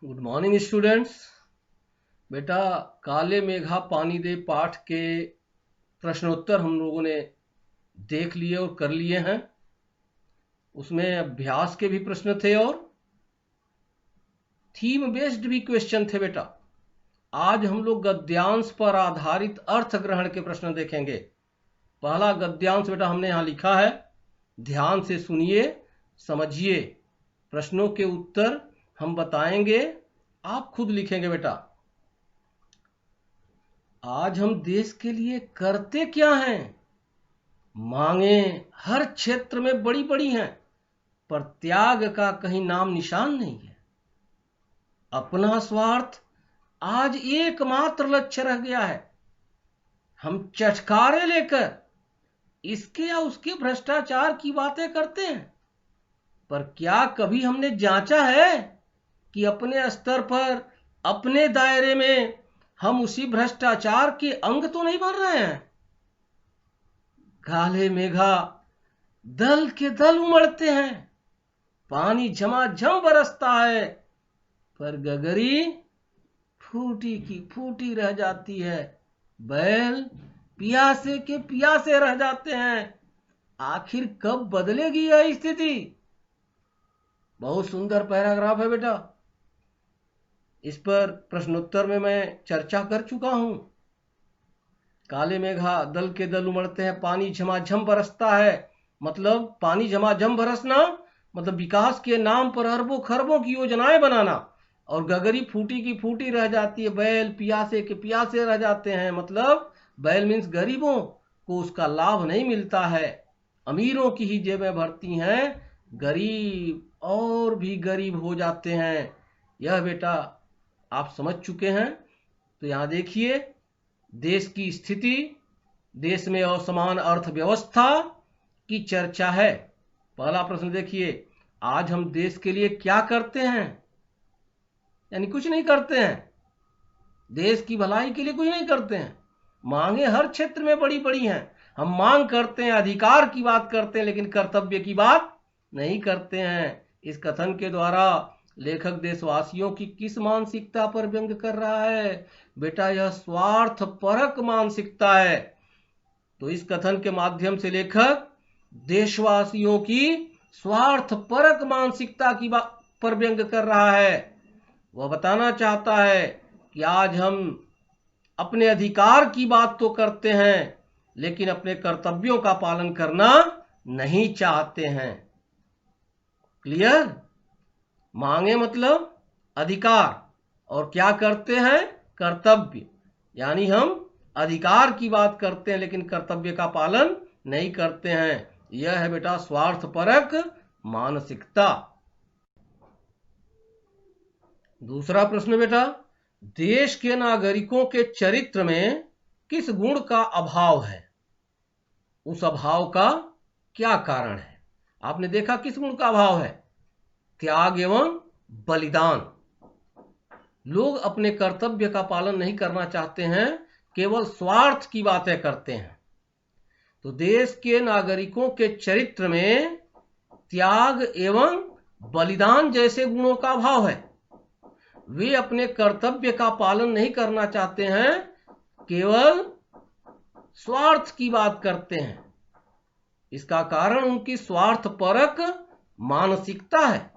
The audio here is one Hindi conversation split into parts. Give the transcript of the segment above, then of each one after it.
Good morning students. बेटा, काले मेघा पानी दे पाठ के प्रश्नोत्तर हम लोगों ने देख लिए और कर लिए हैं। उसमें अभ्यास के भी प्रश्न थे और थीम बेस्ड भी क्वेश्चन थे। बेटा, आज हम लोग गद्यांश पर आधारित अर्थ ग्रहण के प्रश्न देखेंगे। पहला गद्यांश बेटा हमने यहाँ लिखा है, ध्यान से सुनिए, समझिए। प्रश्नों के उत्तर हम बताएंगे, आप खुद लिखेंगे। बेटा, आज हम देश के लिए करते क्या हैं? मांगें हर क्षेत्र में बड़ी बड़ी हैं, पर त्याग का कहीं नाम निशान नहीं है। अपना स्वार्थ आज एकमात्र लक्ष्य रह गया है। हम चटकारे लेकर इसके या उसके भ्रष्टाचार की बातें करते हैं, पर क्या कभी हमने जांचा है कि अपने स्तर पर, अपने दायरे में हम उसी भ्रष्टाचार के अंग तो नहीं बन रहे हैं? काले मेघा दल के दल उमड़ते हैं, पानी झमाझम बरसता है, पर गगरी फूटी की फूटी रह जाती है। बैल पियासे के पियासे रह जाते हैं। आखिर कब बदलेगी यह स्थिति? बहुत सुंदर पैराग्राफ है बेटा। इस पर प्रश्नोत्तर में मैं चर्चा कर चुका हूं। काले मेघा दल के दल उमड़ते हैं, पानी झमाझम बरसता है। मतलब पानी झमाझम बरसना मतलब विकास के नाम पर अरबों खरबों की योजनाएं बनाना। और गगरी फूटी की फूटी रह जाती है, बैल पियासे के पियासे रह जाते हैं। मतलब बैल मीन्स गरीबों को उसका लाभ नहीं मिलता है। अमीरों की ही जेबें भरती हैं, गरीब और भी गरीब हो जाते हैं। यह बेटा आप समझ चुके हैं। तो यहां देखिए, देश की स्थिति, देश में असमान अर्थव्यवस्था की चर्चा है। पहला प्रश्न देखिए, आज हम देश के लिए क्या करते हैं? यानी कुछ नहीं करते हैं। देश की भलाई के लिए कुछ नहीं करते हैं। मांगे हर क्षेत्र में बड़ी बड़ी हैं। हम मांग करते हैं, अधिकार की बात करते हैं, लेकिन कर्तव्य की बात नहीं करते हैं। इस कथन के द्वारा लेखक देशवासियों की किस मानसिकता पर व्यंग कर रहा है? बेटा, यह स्वार्थ परक मानसिकता है। तो इस कथन के माध्यम से लेखक देशवासियों की स्वार्थ परक मानसिकता की पर व्यंग कर रहा है। वह बताना चाहता है कि आज हम अपने अधिकार की बात तो करते हैं, लेकिन अपने कर्तव्यों का पालन करना नहीं चाहते हैं। क्लियर? मांगे मतलब अधिकार, और क्या करते हैं? कर्तव्य। यानी हम अधिकार की बात करते हैं, लेकिन कर्तव्य का पालन नहीं करते हैं। यह है बेटा स्वार्थपरक मानसिकता। दूसरा प्रश्न बेटा, देश के नागरिकों के चरित्र में किस गुण का अभाव है? उस अभाव का क्या कारण है? आपने देखा किस गुण का अभाव है? त्याग एवं बलिदान। लोग अपने कर्तव्य का पालन नहीं करना चाहते हैं, केवल स्वार्थ की बातें करते हैं। तो देश के नागरिकों के चरित्र में त्याग एवं बलिदान जैसे गुणों का अभाव है। वे अपने कर्तव्य का पालन नहीं करना चाहते हैं, केवल स्वार्थ की बात करते हैं। इसका कारण उनकी स्वार्थपरक मानसिकता है।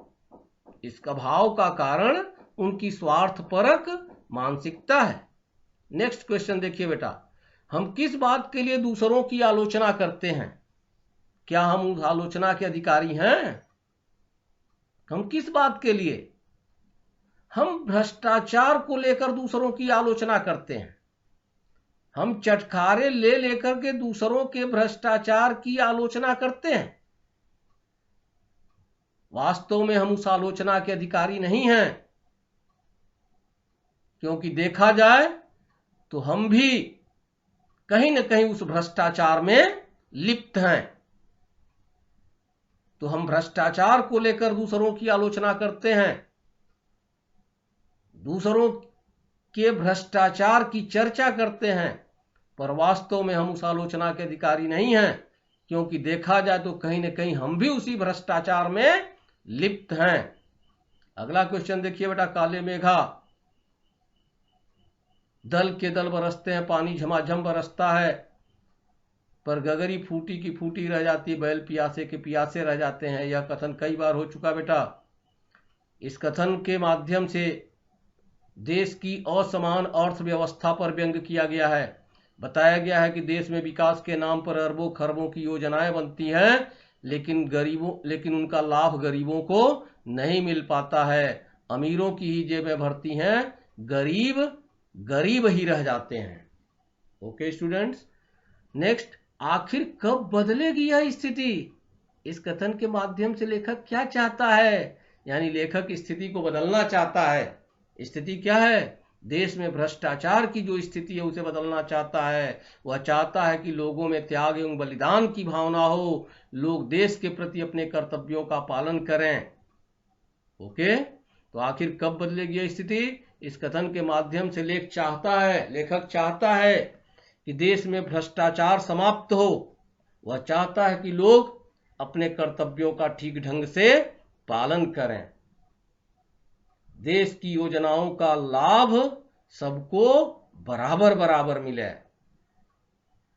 इसका भाव का कारण उनकी स्वार्थपरक मानसिकता है। नेक्स्ट क्वेश्चन देखिए बेटा, हम किस बात के लिए दूसरों की आलोचना करते हैं? क्या हम उस आलोचना के अधिकारी हैं? हम किस बात के लिए? हम भ्रष्टाचार को लेकर दूसरों की आलोचना करते हैं। हम चटखारे ले लेकर के दूसरों के भ्रष्टाचार की आलोचना करते हैं। वास्तव में हम उस आलोचना के अधिकारी नहीं हैं, क्योंकि देखा जाए तो हम भी कहीं न कहीं उस भ्रष्टाचार में लिप्त हैं। तो हम भ्रष्टाचार को लेकर दूसरों की आलोचना करते हैं, दूसरों के भ्रष्टाचार की चर्चा करते हैं, पर वास्तव में हम उस आलोचना के अधिकारी नहीं हैं, क्योंकि देखा जाए तो कहीं न कहीं हम भी उसी भ्रष्टाचार में लिप्त हैं। अगला क्वेश्चन देखिए बेटा, काले मेघा दल के दल बरसते हैं, पानी झमाझम बरसता है, पर गगरी फूटी की फूटी रह जाती है, बैल प्यासे के प्यासे रह जाते हैं। यह कथन कई बार हो चुका बेटा। इस कथन के माध्यम से देश की असमान अर्थव्यवस्था पर व्यंग किया गया है। बताया गया है कि देश में विकास के नाम पर अरबों खरबों की योजनाएं बनती हैं, लेकिन उनका लाभ गरीबों को नहीं मिल पाता है। अमीरों की ही जेबें भरती हैं, गरीब गरीब ही रह जाते हैं। ओके स्टूडेंट्स, नेक्स्ट, आखिर कब बदलेगी यह स्थिति? इस कथन के माध्यम से लेखक क्या चाहता है? यानी लेखक स्थिति को बदलना चाहता है। स्थिति क्या है? देश में भ्रष्टाचार की जो स्थिति है उसे बदलना चाहता है। वह चाहता है कि लोगों में त्याग एवं बलिदान की भावना हो, लोग देश के प्रति अपने कर्तव्यों का पालन करें। ओके, तो आखिर कब बदलेगी यह स्थिति? इस कथन के माध्यम से लेखक चाहता है कि देश में भ्रष्टाचार समाप्त हो। वह चाहता है कि लोग अपने कर्तव्यों का ठीक ढंग से पालन करें, देश की योजनाओं का लाभ सबको बराबर बराबर मिले,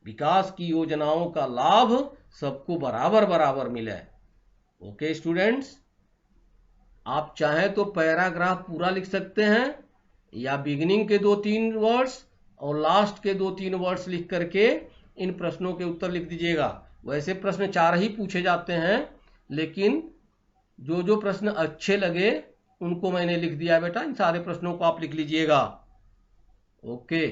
विकास की योजनाओं का लाभ सबको बराबर बराबर मिले। ओके स्टूडेंट्स, आप चाहें तो पैराग्राफ पूरा लिख सकते हैं, या बिगिनिंग के 2-3 वर्ड्स और लास्ट के 2-3 वर्ड्स लिख करके इन प्रश्नों के उत्तर लिख दीजिएगा। वैसे प्रश्न 4 ही पूछे जाते हैं, लेकिन जो जो प्रश्न अच्छे लगे उनको मैंने लिख दिया बेटा। इन सारे प्रश्नों को आप लिख लीजिएगा। ओके।